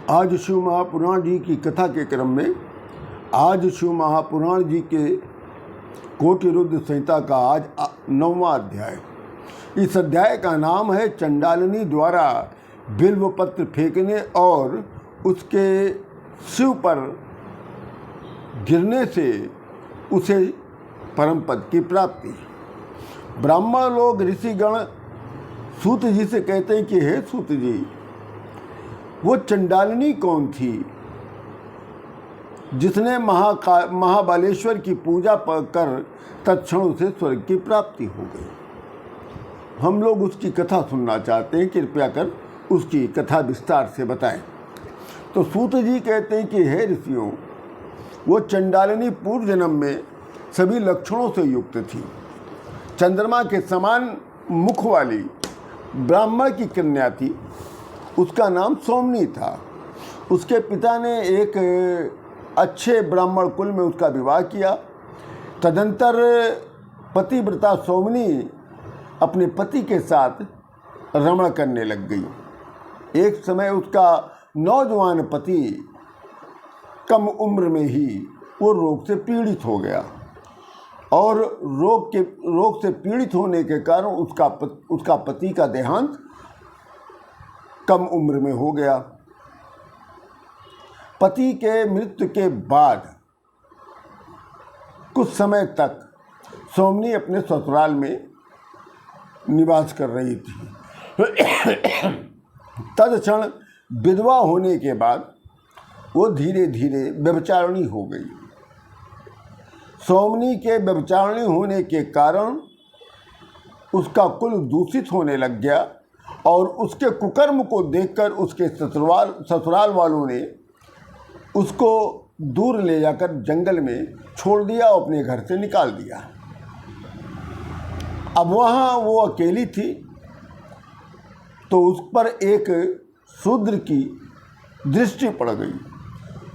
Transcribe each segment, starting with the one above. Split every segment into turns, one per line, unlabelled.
आज शिव महापुराण जी की कथा के क्रम में आज शिव महापुराण जी के कोटि रुद्र संहिता का आज 9वां अध्याय। इस अध्याय का नाम है चंडालिनी द्वारा बिल्व पत्र फेंकने और उसके शिव पर गिरने से उसे परम पद की प्राप्ति। ब्राह्मण लोग ऋषिगण सूत जी से कहते हैं कि हे सूत जी, वो चंडालिनी कौन थी जिसने महाबालेश्वर की पूजा कर तत्क्षण उसे स्वर्ग की प्राप्ति हो गई। हम लोग उसकी कथा सुनना चाहते हैं, कृपया कर उसकी कथा विस्तार से बताएं। तो सूत जी कहते हैं कि हे ऋषियों, वो चंडालिनी पूर्व जन्म में सभी लक्षणों से युक्त थी। चंद्रमा के समान मुख वाली ब्राह्मण की कन्या थी। उसका नाम सोमनी था। उसके पिता ने एक अच्छे ब्राह्मण कुल में उसका विवाह किया। तदंतर पतिव्रता सोमनी अपने पति के साथ रमण करने लग गई। एक समय उसका नौजवान पति कम उम्र में ही वो रोग से पीड़ित हो गया और रोग से पीड़ित होने के कारण उसका पति का देहांत कम उम्र में हो गया। पति के मृत्यु के बाद कुछ समय तक सोमनी अपने ससुराल में निवास कर रही थी। तत्क्षण विधवा होने के बाद वो धीरे धीरे व्यभिचारिणी हो गई। सोमनी के व्यभिचारिणी होने के कारण उसका कुल दूषित होने लग गया और उसके कुकर्म को देखकर उसके ससुराल वालों ने उसको दूर ले जाकर जंगल में छोड़ दिया और अपने घर से निकाल दिया। अब वहाँ वो अकेली थी तो उस पर एक शूद्र की दृष्टि पड़ गई।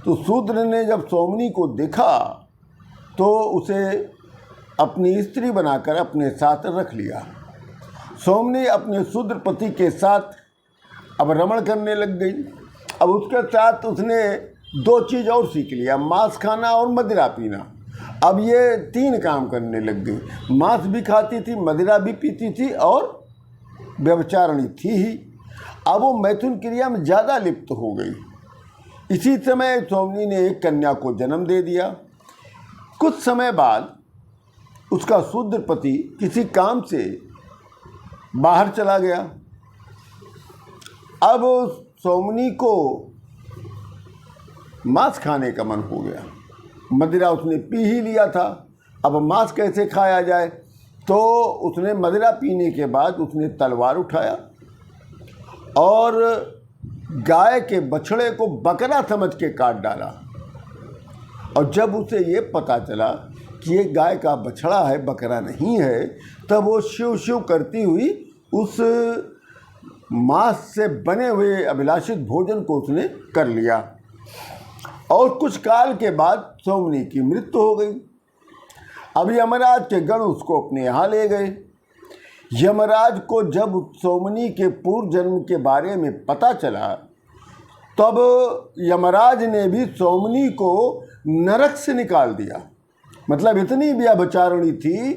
तो शूद्र ने जब सोमनी को देखा तो उसे अपनी स्त्री बनाकर अपने साथ रख लिया। सोमनी अपने शूद्र पति के साथ अब रमण करने लग गई। अब उसके साथ उसने दो चीज़ और सीख लिया, मांस खाना और मदिरा पीना। अब ये तीन काम करने लग गई। मांस भी खाती थी, मदिरा भी पीती थी और व्यभिचारिणी थी ही। अब वो मैथुन क्रिया में ज़्यादा लिप्त हो गई। इसी समय सोमनी ने एक कन्या को जन्म दे दिया। कुछ समय बाद उसका शूद्र पति किसी काम से बाहर चला गया। अब सोमनी को मांस खाने का मन हो गया। मदिरा उसने पी ही लिया था, अब मांस कैसे खाया जाए? तो उसने मदिरा पीने के बाद उसने तलवार उठाया और गाय के बछड़े को बकरा समझ के काट डाला। और जब उसे ये पता चला कि ये गाय का बछड़ा है, बकरा नहीं है, तब वो शिव शिव करती हुई उस मांस से बने हुए अभिलाषित भोजन को उसने कर लिया। और कुछ काल के बाद सोमनी की मृत्यु हो गई। अब यमराज के गण उसको अपने यहाँ ले गए। यमराज को जब सोमनी के पूर्व जन्म के बारे में पता चला तब यमराज ने भी सोमनी को नरक से निकाल दिया। मतलब इतनी व्यभिचारिणी थी,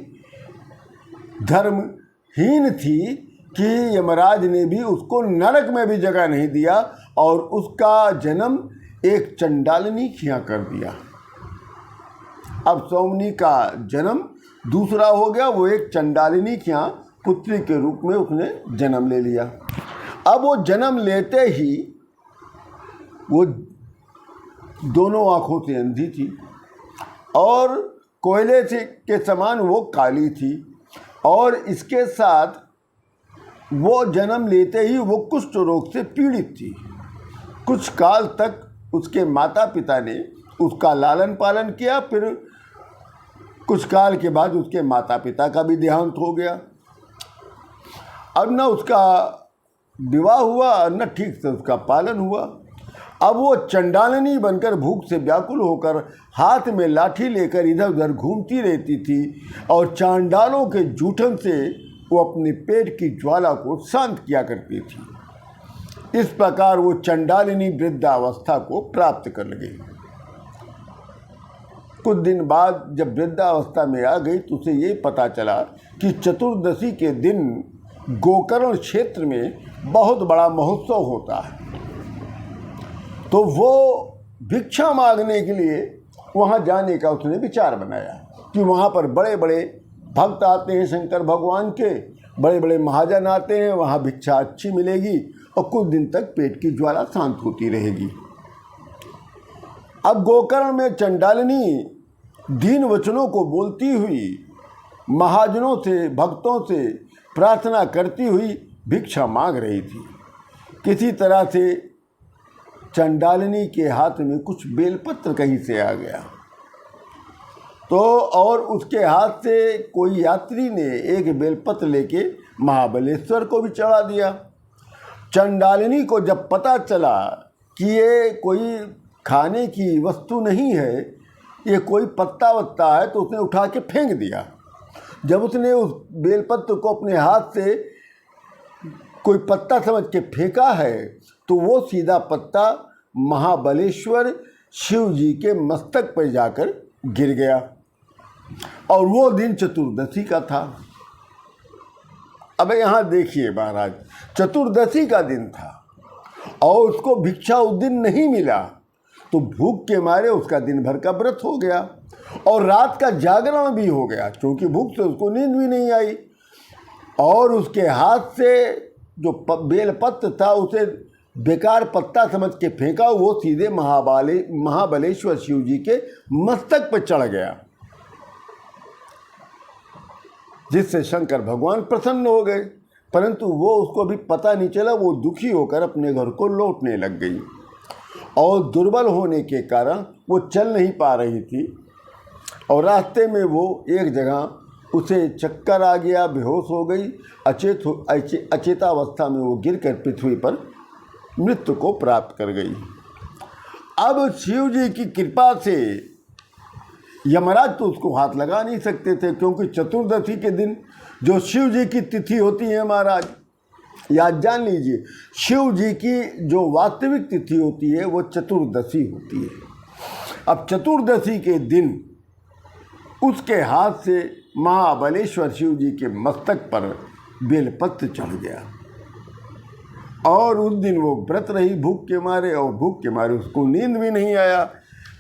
धर्महीन थी कि यमराज ने भी उसको नरक में भी जगह नहीं दिया और उसका जन्म एक चंडालिनी के यहाँ कर दिया। अब सोमनी का जन्म दूसरा हो गया, वो एक चंडालिनी के यहाँ पुत्री के रूप में उसने जन्म ले लिया। अब वो जन्म लेते ही वो दोनों आँखों से अंधी थी और कोयले से के समान वो काली थी और इसके साथ वो जन्म लेते ही वो कुष्ठ रोग से पीड़ित थी। कुछ काल तक उसके माता पिता ने उसका लालन पालन किया, फिर कुछ काल के बाद उसके माता पिता का भी देहांत हो गया। अब न उसका विवाह हुआ न ठीक से उसका पालन हुआ। अब वो चंडालिनी बनकर भूख से व्याकुल होकर हाथ में लाठी लेकर इधर उधर घूमती रहती थी और चांडालों के जूठन से वो अपने पेट की ज्वाला को शांत किया करती थी। इस प्रकार वो चंडालिनी वृद्धावस्था को प्राप्त कर गई। कुछ दिन बाद जब वृद्धावस्था में आ गई तो उसे ये पता चला कि चतुर्दशी के दिन गोकर्ण क्षेत्र में बहुत बड़ा महोत्सव होता है। तो वो भिक्षा मांगने के लिए वहाँ जाने का उसने विचार बनाया कि वहाँ पर बड़े बड़े भक्त आते हैं, शंकर भगवान के बड़े बड़े महाजन आते हैं, वहाँ भिक्षा अच्छी मिलेगी और कुछ दिन तक पेट की ज्वाला शांत होती रहेगी। अब गोकर्ण में चंडालिनी दीन वचनों को बोलती हुई महाजनों से, भक्तों से प्रार्थना करती हुई भिक्षा मांग रही थी। किसी तरह से चंडालिनी के हाथ में कुछ बेलपत्र कहीं से आ गया तो और उसके हाथ से कोई यात्री ने एक बेलपत्र लेके महाबलेश्वर को भी चढ़ा दिया। चंडालिनी को जब पता चला कि ये कोई खाने की वस्तु नहीं है, ये कोई पत्ता वत्ता है, तो उसने उठा के फेंक दिया। जब उसने उस बेलपत्र को अपने हाथ से कोई पत्ता समझ के फेंका है तो वो सीधा पत्ता महाबलेश्वर शिव जी के मस्तक पर जाकर गिर गया और वो दिन चतुर्दशी का था। अब यहाँ देखिए महाराज, चतुर्दशी का दिन था और उसको भिक्षा उस दिन नहीं मिला तो भूख के मारे उसका दिन भर का व्रत हो गया और रात का जागरण भी हो गया, क्योंकि भूख से उसको नींद भी नहीं आई। और उसके हाथ से जो बेलपत्र था उसे बेकार पत्ता समझ के फेंका, वो सीधे महाबलेश्वर शिव जी के मस्तक पर चढ़ गया, जिससे शंकर भगवान प्रसन्न हो गए। परंतु वो उसको भी पता नहीं चला, वो दुखी होकर अपने घर को लौटने लग गई और दुर्बल होने के कारण वो चल नहीं पा रही थी और रास्ते में वो एक जगह उसे चक्कर आ गया, बेहोश हो गई। अचेतावस्था में वो गिरकर पृथ्वी पर मृत्यु को प्राप्त कर गई। अब शिव जी की कृपा से यमराज तो उसको हाथ लगा नहीं सकते थे, क्योंकि चतुर्दशी के दिन जो शिव जी की तिथि होती है महाराज, याद जान लीजिए, शिव जी की जो वास्तविक तिथि होती है वो चतुर्दशी होती है। अब चतुर्दशी के दिन उसके हाथ से महाबलेश्वर शिव जी के मस्तक पर बेलपत्र चढ़ गया और उस दिन वो व्रत रही भूख के मारे, और भूख के मारे उसको नींद भी नहीं आया।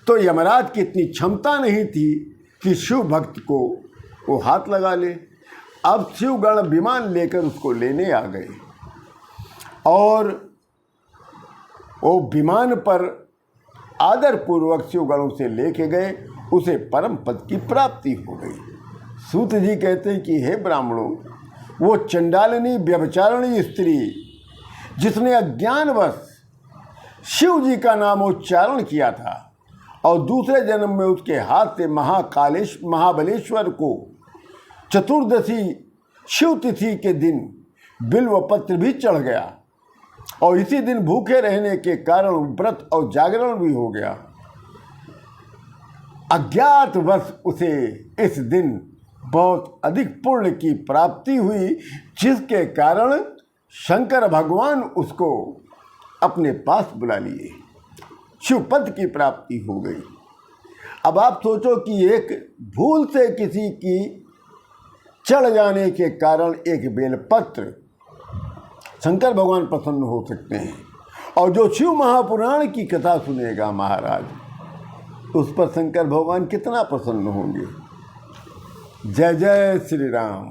तो यमराज की इतनी क्षमता नहीं थी कि शिव भक्त को वो हाथ लगा ले। अब शिवगण विमान लेकर उसको लेने आ गए और वो विमान पर आदरपूर्वक शिवगणों से लेके गए, उसे परम पद की प्राप्ति हो गई। सूत जी कहते हैं कि हे ब्राह्मणों, वो चंडालिनी व्यभिचारिणी स्त्री जिसने अज्ञानवश शिव जी का नामोच्चारण किया था और दूसरे जन्म में उसके हाथ से महाबलेश्वर को चतुर्दशी शिव तिथि के दिन बिल्व पत्र भी चढ़ गया और इसी दिन भूखे रहने के कारण व्रत और जागरण भी हो गया, अज्ञातवश उसे इस दिन बहुत अधिक पुण्य की प्राप्ति हुई, जिसके कारण शंकर भगवान उसको अपने पास बुला लिए, शिवपद की प्राप्ति हो गई। अब आप सोचो कि एक भूल से किसी की चढ़ जाने के कारण एक बेलपत्र शंकर भगवान प्रसन्न हो सकते हैं, और जो शिव महापुराण की कथा सुनेगा महाराज, उस पर शंकर भगवान कितना प्रसन्न होंगे। जय जय श्री राम।